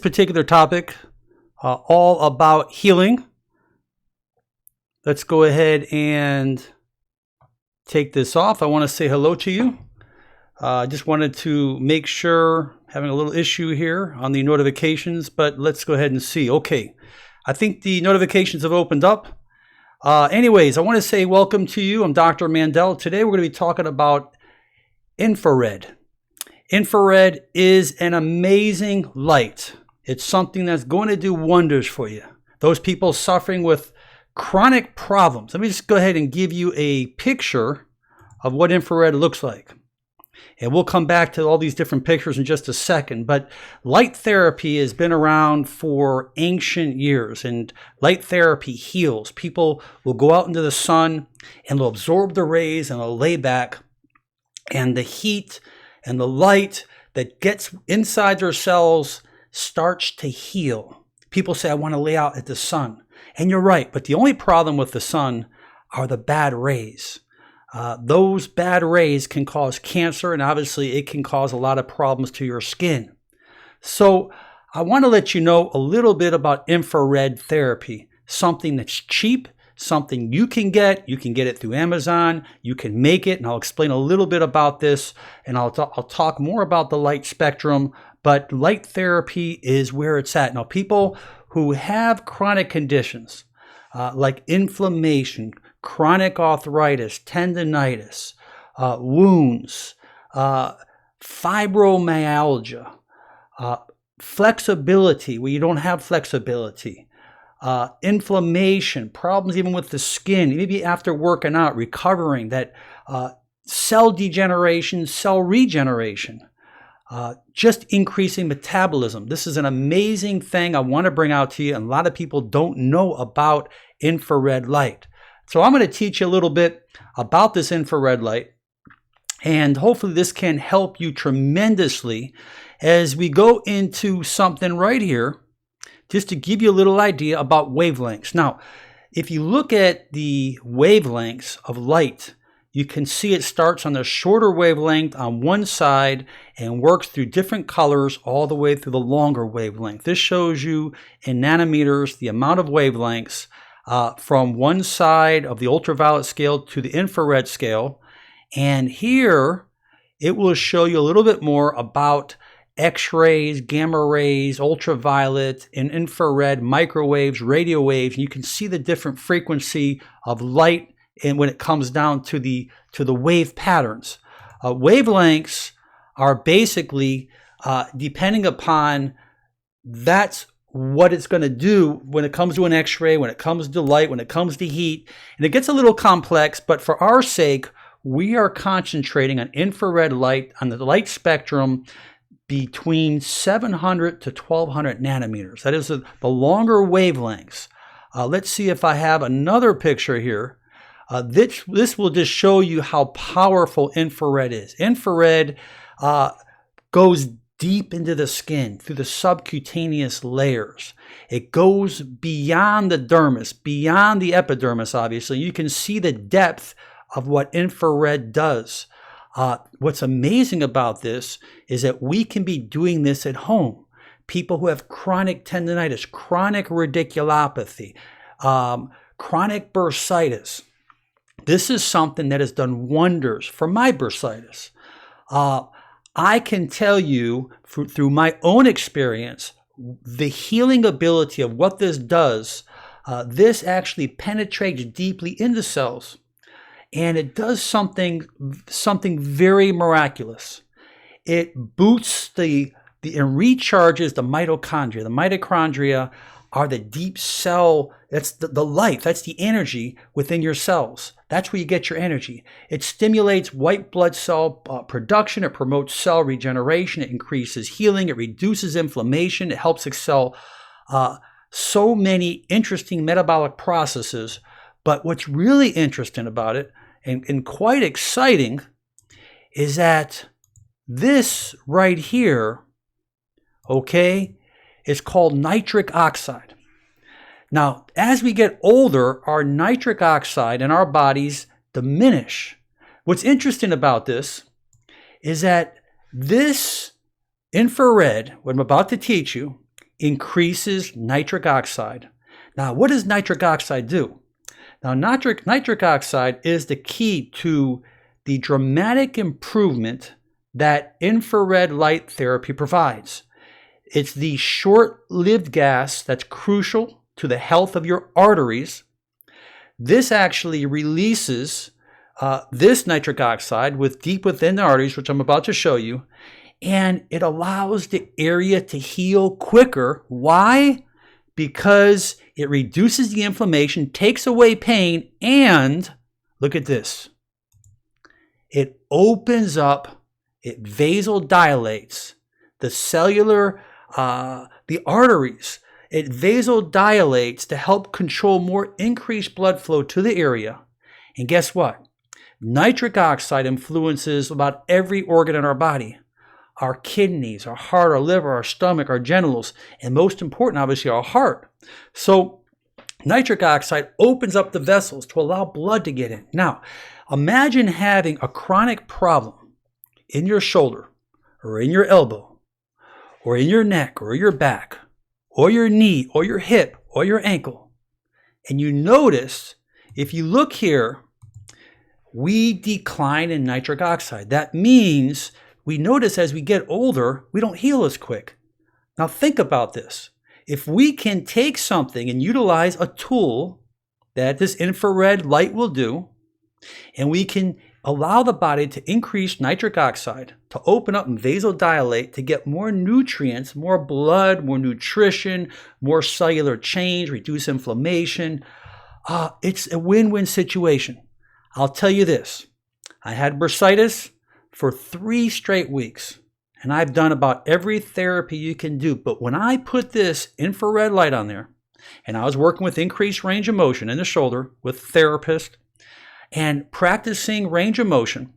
particular topic, all about healing. Let's go ahead and take this off. I want to say hello to you. I just wanted to make sure, having a little issue here on the notifications, but let's go ahead and see. Okay, I think the notifications have opened up. Anyways, I want to say welcome to you. I'm Dr. Mandell. Today we're going to be talking about infrared. Infrared is an amazing light. It's something that's going to do wonders for you. Those people suffering with chronic problems. Let me just go ahead and give you a picture of what infrared looks like. And we'll come back to all these different pictures in just a second. But light therapy has been around for ancient years, and light therapy heals. People will go out into the sun and they'll absorb the rays and they'll lay back, and the heat and the light that gets inside their cells starts to heal. People say, I want to lay out at the sun. And you're right, but the only problem with the sun are the bad rays. Those bad rays can cause cancer, and obviously it can cause a lot of problems to your skin. So I want to let you know a little bit about infrared therapy, something that's cheap, something you can get. You can get it through Amazon. You can make it, and I'll explain a little bit about this, and I'll talk more about the light spectrum, but light therapy is where it's at. Now, people who have chronic conditions like inflammation, chronic arthritis, tendinitis, wounds, fibromyalgia, flexibility where you don't have flexibility, inflammation, problems even with the skin, maybe after working out, recovering, that cell degeneration, cell regeneration, just increasing metabolism. This is an amazing thing I want to bring out to you, and a lot of people don't know about infrared light. So I'm going to teach you a little bit about this infrared light, and hopefully this can help you tremendously as we go into something right here, just to give you a little idea about wavelengths. Now, if you look at the wavelengths of light, you can see it starts on the shorter wavelength on one side and works through different colors all the way through the longer wavelength. This shows you in nanometers the amount of wavelengths from one side of the ultraviolet scale to the infrared scale. And here it will show you a little bit more about X-rays, gamma rays, ultraviolet, and infrared, microwaves, radio waves. And you can see the different frequency of light and when it comes down to the wave patterns. Wavelengths are basically depending upon that's what it's going to do when it comes to an X-ray, when it comes to light, when it comes to heat. And it gets a little complex, but for our sake, we are concentrating on infrared light, on the light spectrum between 700 to 1200 nanometers. That is the longer wavelengths. Let's see if I have another picture here. This will just show you how powerful infrared is. Infrared goes deep into the skin through the subcutaneous layers. It goes beyond the dermis, beyond the epidermis, obviously. You can see the depth of what infrared does. What's amazing about this is that we can be doing this at home. People who have chronic tendinitis, chronic radiculopathy, chronic bursitis. This is something that has done wonders for my bursitis. I can tell you through my own experience, the healing ability of what this does. This actually penetrates deeply into cells, and it does something very miraculous. It boosts and recharges the mitochondria. The mitochondria are the deep cell, that's the life, that's the energy within your cells. That's where you get your energy. It stimulates white blood cell production, it promotes cell regeneration, it increases healing, it reduces inflammation, it helps excel so many interesting metabolic processes. But what's really interesting about it, and quite exciting, is that this right here, okay, is called nitric oxide. Now, as we get older, our nitric oxide in our bodies diminish. What's interesting about this is that this infrared, what I'm about to teach you, increases nitric oxide. Now, what does nitric oxide do? Now, nitric oxide is the key to the dramatic improvement that infrared light therapy provides. It's the short-lived gas that's crucial to the health of your arteries. This actually releases this nitric oxide deep within the arteries, which I'm about to show you, and it allows the area to heal quicker. Why? Because it reduces the inflammation, takes away pain, and look at this. It opens up, it vasodilates the cellular, the arteries. It vasodilates to help control more increased blood flow to the area. And guess what? Nitric oxide influences about every organ in our body. Our kidneys, our heart, our liver, our stomach, our genitals, and most important, obviously, our heart. So nitric oxide opens up the vessels to allow blood to get in. Now, imagine having a chronic problem in your shoulder or in your elbow or in your neck or your back or your knee or your hip or your ankle. And you notice, if you look here, we decline in nitric oxide. That means we notice as we get older, we don't heal as quick. Now think about this. If we can take something and utilize a tool that this infrared light will do, and we can allow the body to increase nitric oxide, to open up and vasodilate, to get more nutrients, more blood, more nutrition, more cellular change, reduce inflammation, it's a win-win situation. I'll tell you this. I had bursitis for 3 straight weeks, and I've done about every therapy you can do. But when I put this infrared light on there, and I was working with increased range of motion in the shoulder with a therapist and practicing range of motion,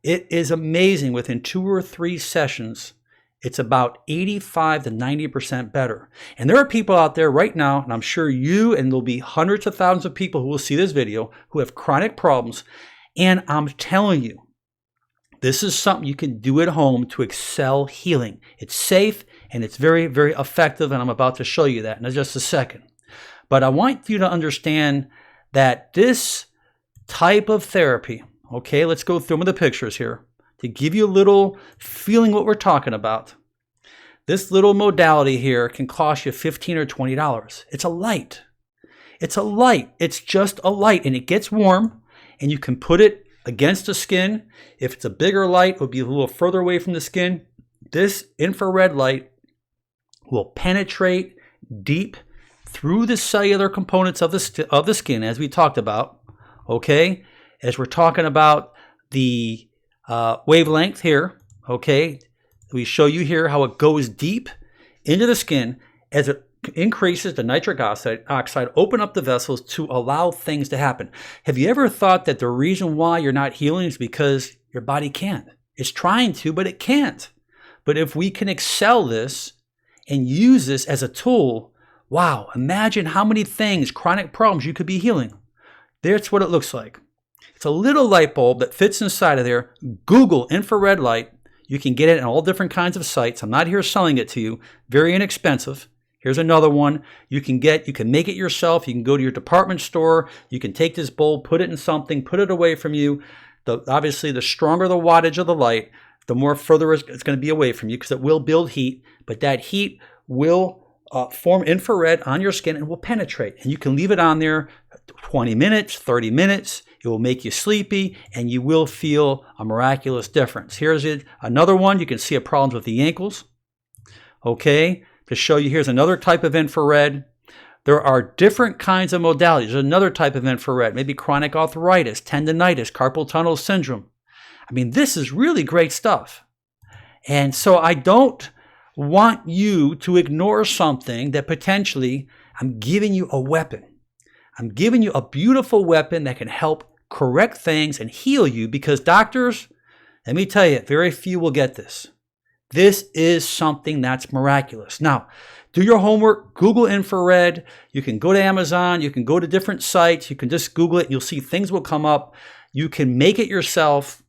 it is amazing. Within 2 or 3 sessions, it's about 85 to 90% better. And there are people out there right now, and I'm sure you and there'll be hundreds of thousands of people who will see this video who have chronic problems. And I'm telling you, this is something you can do at home to excel healing. It's safe and it's very, very effective, and I'm about to show you that in just a second. But I want you to understand that this type of therapy, okay, let's go through some of the pictures here to give you a little feeling what we're talking about. This little modality here can cost you $15 or $20. It's a light. It's a light. It's just a light, and it gets warm, and you can put it against the skin. If it's a bigger light, it will be a little further away from the skin. This infrared light will penetrate deep through the cellular components of the skin, as we talked about. Okay, as we're talking about the wavelength here. Okay, we show you here how it goes deep into the skin as it increases the nitric oxide, open up the vessels to allow things to happen. Have you ever thought that the reason why you're not healing is because your body can't? It's trying to, but it can't. But if we can excel this and use this as a tool, wow, imagine how many things, chronic problems you could be healing. That's what it looks like. It's a little light bulb that fits inside of there. Google infrared light. You can get it on all different kinds of sites. I'm not here selling it to you. Very inexpensive. Here's another one you can make it yourself. You can go to your department store. You can take this bulb, put it in something, put it away from you. Obviously, the stronger the wattage of the light, the more further it's going to be away from you, because it will build heat. But that heat will form infrared on your skin and will penetrate. And you can leave it on there 20 minutes, 30 minutes. It will make you sleepy, and you will feel a miraculous difference. Here's another one. You can see problems with the ankles. Okay. To show you, here's another type of infrared. There are different kinds of modalities. There's another type of infrared, maybe chronic arthritis, tendonitis, carpal tunnel syndrome. I mean, this is really great stuff. And so I don't want you to ignore something that potentially, I'm giving you a weapon. I'm giving you a beautiful weapon that can help correct things and heal you, because doctors, let me tell you, very few will get this. This is something that's miraculous. Now, do your homework, Google infrared. You can go to Amazon. You can go to different sites. You can just Google it. You'll see things will come up. You can make it yourself.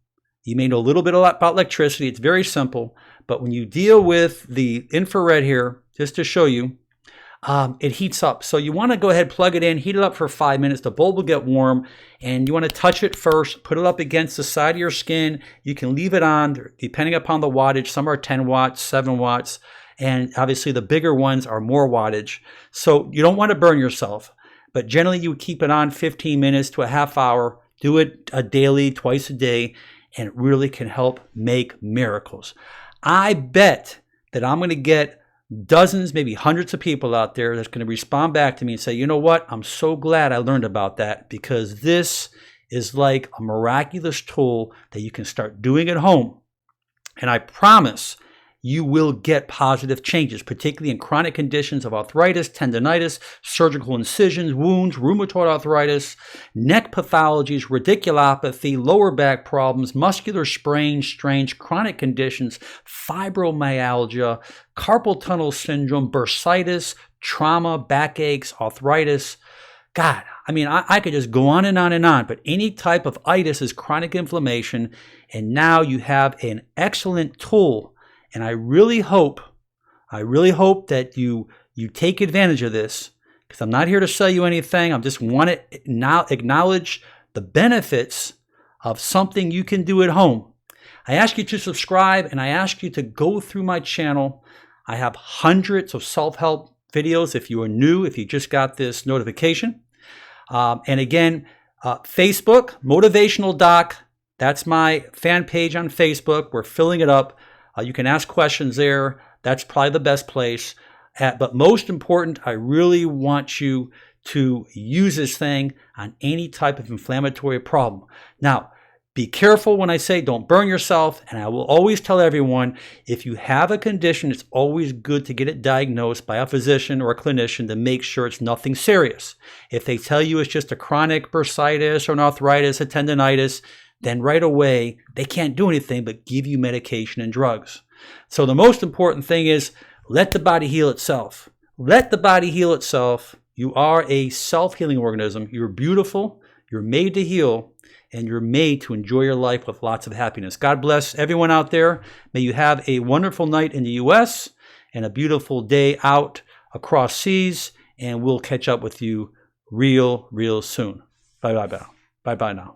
You may know a little bit about electricity. It's very simple. But when you deal with the infrared here, just to show you. It heats up. So you want to go ahead, plug it in, heat it up for 5 minutes. The bulb will get warm, and you want to touch it first, put it up against the side of your skin. You can leave it on, depending upon the wattage. Some are 10 watts, 7 watts, and obviously the bigger ones are more wattage. So you don't want to burn yourself, but generally you would keep it on 15 minutes to a half hour. Do it daily, twice a day, and it really can help make miracles. I bet that I'm going to get dozens, maybe hundreds of people out there that's going to respond back to me and say, you know what, I'm so glad I learned about that, because this is like a miraculous tool that you can start doing at home. And I promise you will get positive changes, particularly in chronic conditions of arthritis, tendonitis, surgical incisions, wounds, rheumatoid arthritis, neck pathologies, radiculopathy, lower back problems, muscular sprains, strains, chronic conditions, fibromyalgia, carpal tunnel syndrome, bursitis, trauma, backaches, arthritis. God, I mean, I could just go on and on and on, but any type of itis is chronic inflammation, and now you have an excellent tool. And I really hope that you take advantage of this, because I'm not here to sell you anything. I just want to now acknowledge the benefits of something you can do at home. I ask you to subscribe, and I ask you to go through my channel. I have hundreds of self-help videos if you are new, if you just got this notification. And again, Facebook, Motivational Doc, that's my fan page on Facebook. We're filling it up. You can ask questions there. That's probably the best place. But most important, I really want you to use this thing on any type of inflammatory problem. Now, be careful when I say don't burn yourself. And I will always tell everyone, if you have a condition, it's always good to get it diagnosed by a physician or a clinician to make sure it's nothing serious. If they tell you it's just a chronic bursitis or an arthritis, a tendonitis, then right away, they can't do anything but give you medication and drugs. So the most important thing is let the body heal itself. Let the body heal itself. You are a self-healing organism. You're beautiful. You're made to heal, and you're made to enjoy your life with lots of happiness. God bless everyone out there. May you have a wonderful night in the U.S. and a beautiful day out across seas, and we'll catch up with you real soon. Bye-bye now. Bye-bye now.